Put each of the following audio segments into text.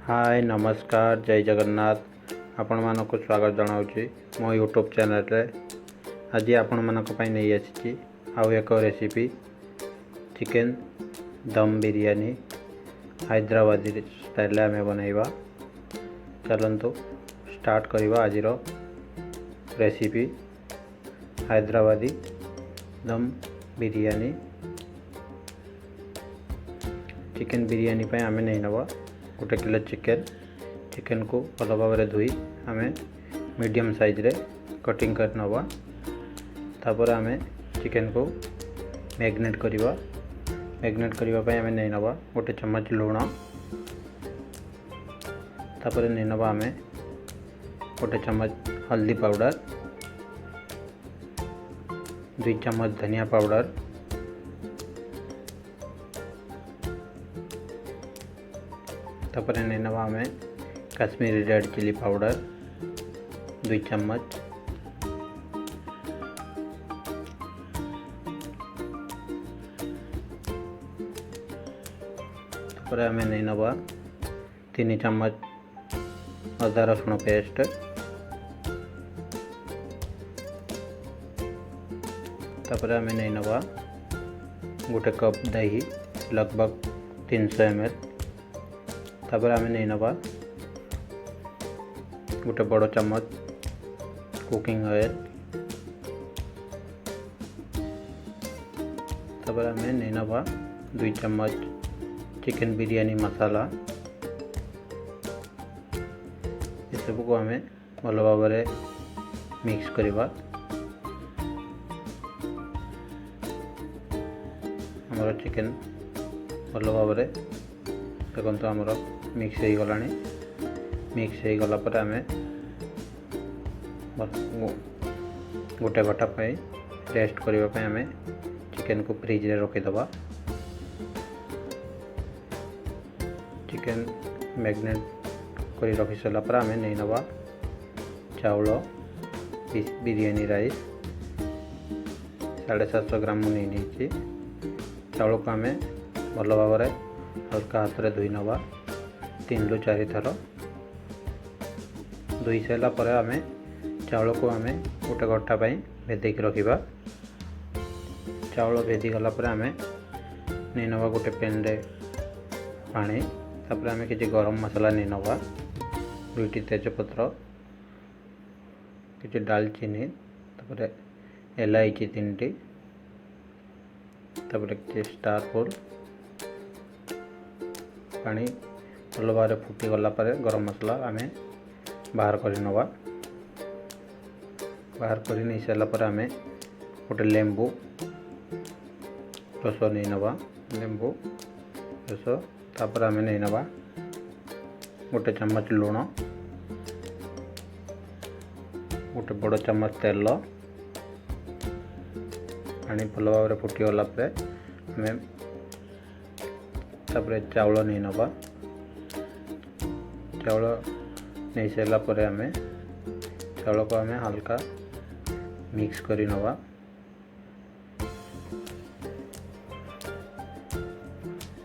हाय नमस्कार जय जगन्नाथ आपण मानक स्वागत जनाऊँगी मो यूट्यूब चैनल रे। आज आपण मानक पई नहीं आसी आउ एक रेसिपी चिकेन दम बिरयानी हैदराबादी स्टाइल आम बनैबा। चलतु स्टार्ट करवा आज रेसिपी हैदराबादी दम बिरयानी। चिकेन बिरयानी पे आम नहीं नवा गोटे किलो चिकेन को भल भाव धोई आम मीडियम साइज रे कटिंग कर नवा। तापर आम चिकेन को मैग्नेट करवा। मैग्नेट करने आम नहीं नवा गोटे चम्मच लुण। तापर नहीं नवा आम गोटे चम्मच हल्दी पाउडर, 2 चम्मच धनिया पाउडर, तापर नहीं नवा आम काश्मीरी रेड चिली पाउडर 2 चम्मच, तापर आम नहीं नवा 3 चम्मच अदा रसुण पेस्ट, तापर आम नहीं नवा गोटे कप दही लगभग 300 ml, तापर आम नहीं नवा गोटे बड़ चम्मच कुकिंग ऑयल, तापर आम नहीं नवा 2 चम्मच चिकेन बिरयानी मसाला। ये सब को आम भल भाव मिक्स करवा। हमर चिकेन भल भाव देखो आमर मिक्स हो गला। मिक्स हो गला पर आम गोटे घटा रेस्ट करने आम चिकेन को फ्रिज रे रखीदबा। चिकेन मैग्नेट कर रखी सारा पर आम नहीं नवा चाउल बिरयानी राइस 750 ग्राम नहीं चाउल को आम भल भाव हल्का हाथ रे धोई नवा 3 ରୁ 4 थर। धोई सारा पर आम चाउल को आम गोटे घटा भेदेक रखा। चाउल भेदी गला पर आम नहीं नवा गोटे पेन रे पानी, तापर आम किसी गरम मसला नहीं नवा 2टी तेजपत्र, किसी दालचीनी, तापर इलायची 3टी, तापर किसी स्टार फुल पानी भल भाव फुटी गला पर गरम मसला आम बाहर कर नवा। बाहर कर नहीं सारा पर आम गोटे लेंबू रस नहीं नवा, लेंबू रस, तापर आम नहीं नवा गोटे चम्मच लुण, गोटे बड़ चम्मच तेल, पानी भल भाव फुटी गला आम तापर चाउल नहीं नवा। चाउल नहीं सारा पर आम चाउल को आम हल्का मिक्स कर नवा।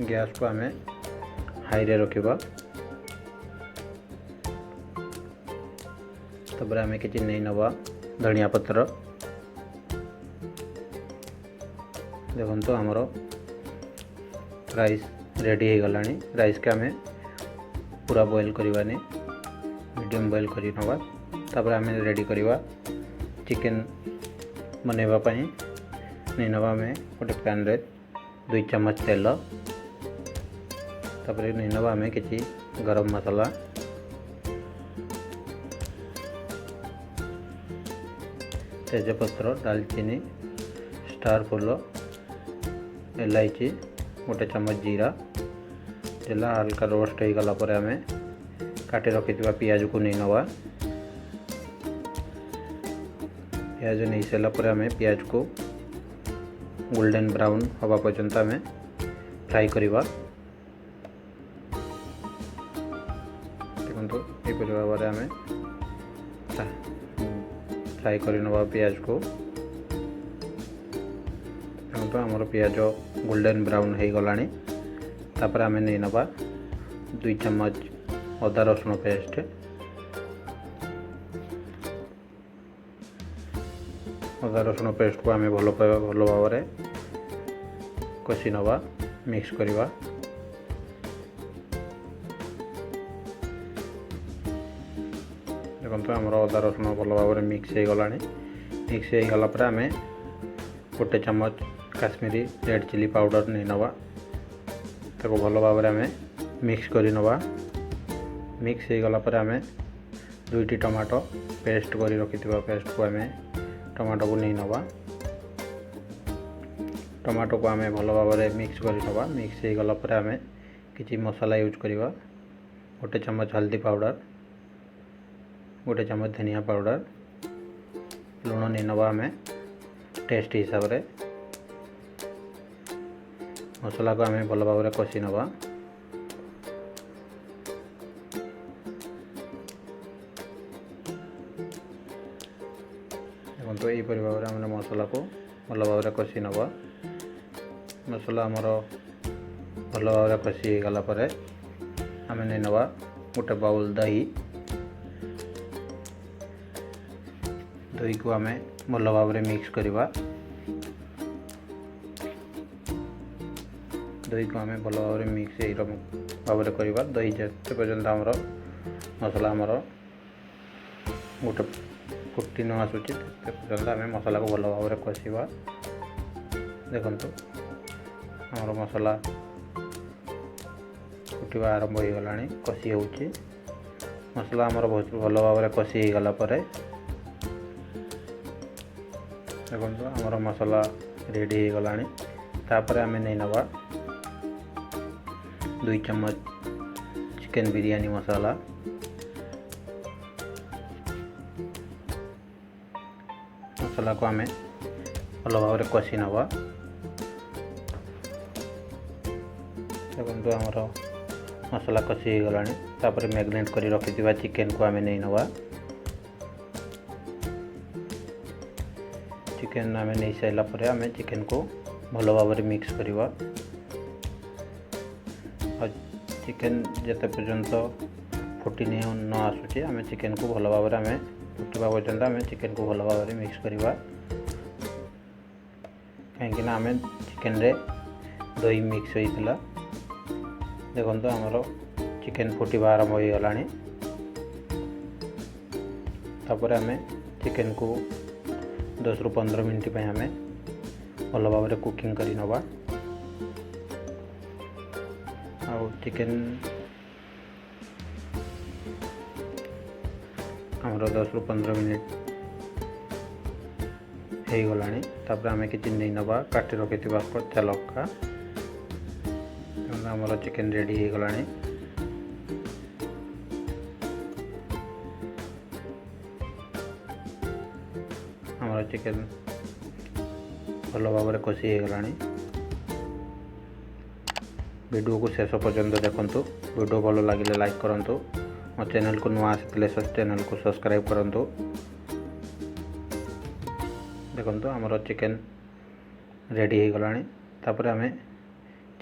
गैस को आम हाई रे रखा। तापर आम किसी नहीं नवा धनिया पत्र। देखो आमर राइस रेडी हो गला। राइस के आम पूरा बॉयल करवानी, मीडियम बॉयल कर नवा। तापर आम रेडी करवा चिकेन बनैबा नहीं नवा आम गोटे पैन रे 2 चम्मच तेल, तापर नहीं नवा आम किसी गरम मसाला, तेजपत्र, दालचीनी, स्टार फुल, इलायची, गोटे चम्मच जीरा जेला हल्का रोस्ट हो गला पर आम काटी रखी पियाज को नहीं नवा। पियाज नहीं सारा पर आम पियाज को गोल्डन ब्राउन हवा पर्यंत आम फ्राई करवा। देखो यहपरी भाव में आम फ्राई कर नवा पियाज को। आमर पियाज गोल्डन ब्राउन हो गला। तापर आम नहीं नवा 2 चम्मच अदा रसुण पेस्ट। अदा रसुण पेस्ट को आम भल भाव कषि नवा मिक्स करवा। देखो आमर अदा रसुण भल भाव मिक्स हो गला। मिक्स हो गला आम गोटे चम्मच काश्मीरी रेड चिली पाउडर नहीं नवा। ताको भल भाव आम मिक्स कर नवा। मिक्स हो गला आम दुईटी टमाटो पेस्ट कर रखि पेस्ट को आम टमाटो को नहीं नवा। टमाटो को आम भल भाव मिक्स कर नवा। मिक्स हो गला आम किसी मसाला यूज करवा। गोटे चम्मच हल्दी पाउडर, गोटे चम्मच धनिया पाउडर, लुण नहीं नवा आम टेस्ट हिसाब से। मसला को आम भल भाव कषि नवा। देखो यहीपरि भाव में मसला को भल भाव कषि नवा। मसला आमर भल भाव कषि गलापर आम नहीं नवा गोटे बाउल दही। दही को आम भल भाव मिक्स करवा। दही को आम भल भाव मिक्स भाव करवा। दही जिते पर्यंत आमर मसला आमर गोटे फुटी न आसूँ पर्यंत आम मसला को भल भाव कषा। देखु आमर मसला फुटवा आरंभ हो गला। कषि हो मसला आमर भल भाव कषि हो गला। देखो आमर मसला रेडी हो गला। तापर आम नहीं नवा 2 चम्मच चिकन बिरयानी मसाला। मसला को आम भल भाव कषि नवा। देखो आमर मसला कषि हो गला। तापर मैग्नेट कर रखि चिकेन को आम नहीं नवा। चिकेन आम नहीं सारा पर आम चिकेन को भल भाव मिक्स करवा। चिकेन जिते पर्यंत फुटी न आसूँ आम चिकेन को भल भाव आम फुटवा पर्यंत आम चिकेन को भल भाव मिक्स करवा। कहीं आम चिकेन रे दही मिक्स होता। देखो आमर चिकेन फुटवा आरंभ हो गला। तापर आम चिकेन को 10 ରୁ 15 मिनट पे आम भल भाव कुकिंग कर नवा। आउ चिकेन आमर 10 ରୁ 15 मिनट हो गला। तापर आम कि नहीं नवा काटी रखि कच्चा लका। आमर चिकेन रेडी हो गला। आमर चिकेन भल भाव कषि हो गला। वीडियो को शेष पर्यंत देखंतु। वीडियो भल लगे लाइक करंतु। मो चैनल को नुआ आसी चैनल को सब्सक्राइब करंतु। देखंतु आमर चिकेन रेडी हो गला। तापर आम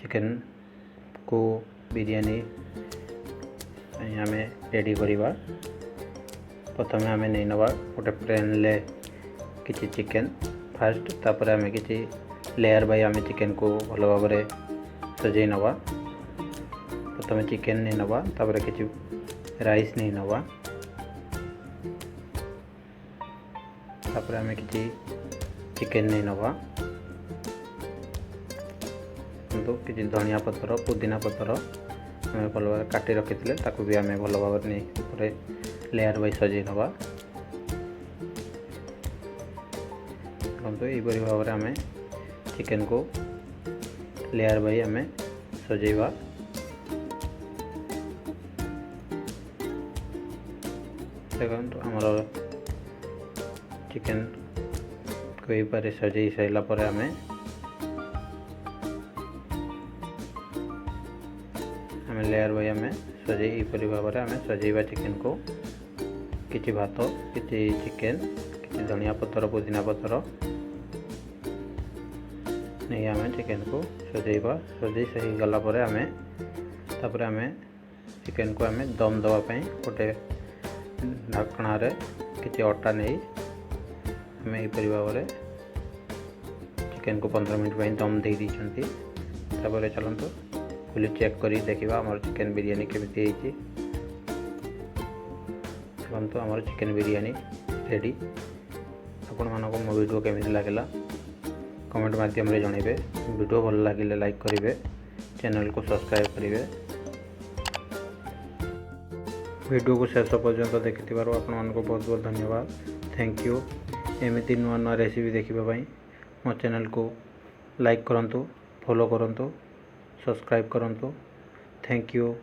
चिकेन को बिरयानी आम रेडी करवा। प्रथम आम नहीं नवा गोटे पैन ले किसी चिकेन फास्ट। तापर आम किसी लेयर बाय आम चिकेन को भल भाव सजाई नवा। प्रथम चिकेन नहीं नवा तापर किसी राइस नहीं नवा। तापर आम किसी चिकेन नहीं नवा। तो किसी धनिया पत्र पुदीना पत्र आम भल भाव काटी रखी भी आम भल भाव नहीं लेयर बाय सजाई नवा। देखो यहीपरि भाव आम चिकेन को लेयर बाय आम सजाइवा। देखो आमर चिकेन को यहीपरि सजाई सारा पर आम लेयर बाय आम सजाई यहीपरि भाव आम सजाइवा। चिकेन को किसी भात किसी चिकेन किसी धनिया पत्र पुदीना पत्र नहीं आम चिकेन को सजाइवा। सजाई सही गला आम तापर आम चिकेन को आम दम देवाई गोटे ढाकण किसी अटा नहीं आम यहीपरि भाव में चिकेन को 15 मिनट दम दे दी। चलते खोली चेक कर देखा आम चिकेन बिरियानी केमी चलते आम चिकेन बिरियानी रेडी। आपण मानक मो वीडियो केमी लगला कमेंट माध्यम जनइबे। वीडियो भल लगे लाइक करेंगे, चैनल को सब्सक्राइब करेंगे। वीडियो को शेष पर्यंत देखि आपण मानक बहुत बहुत धन्यवाद। Thank you. एमती नुआ नुआ रेसिपी देखापी मो चैनल को लाइक करूँ, फॉलो करूँ, सब्सक्राइब करूँ। Thank you.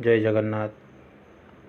जय जगन्नाथ।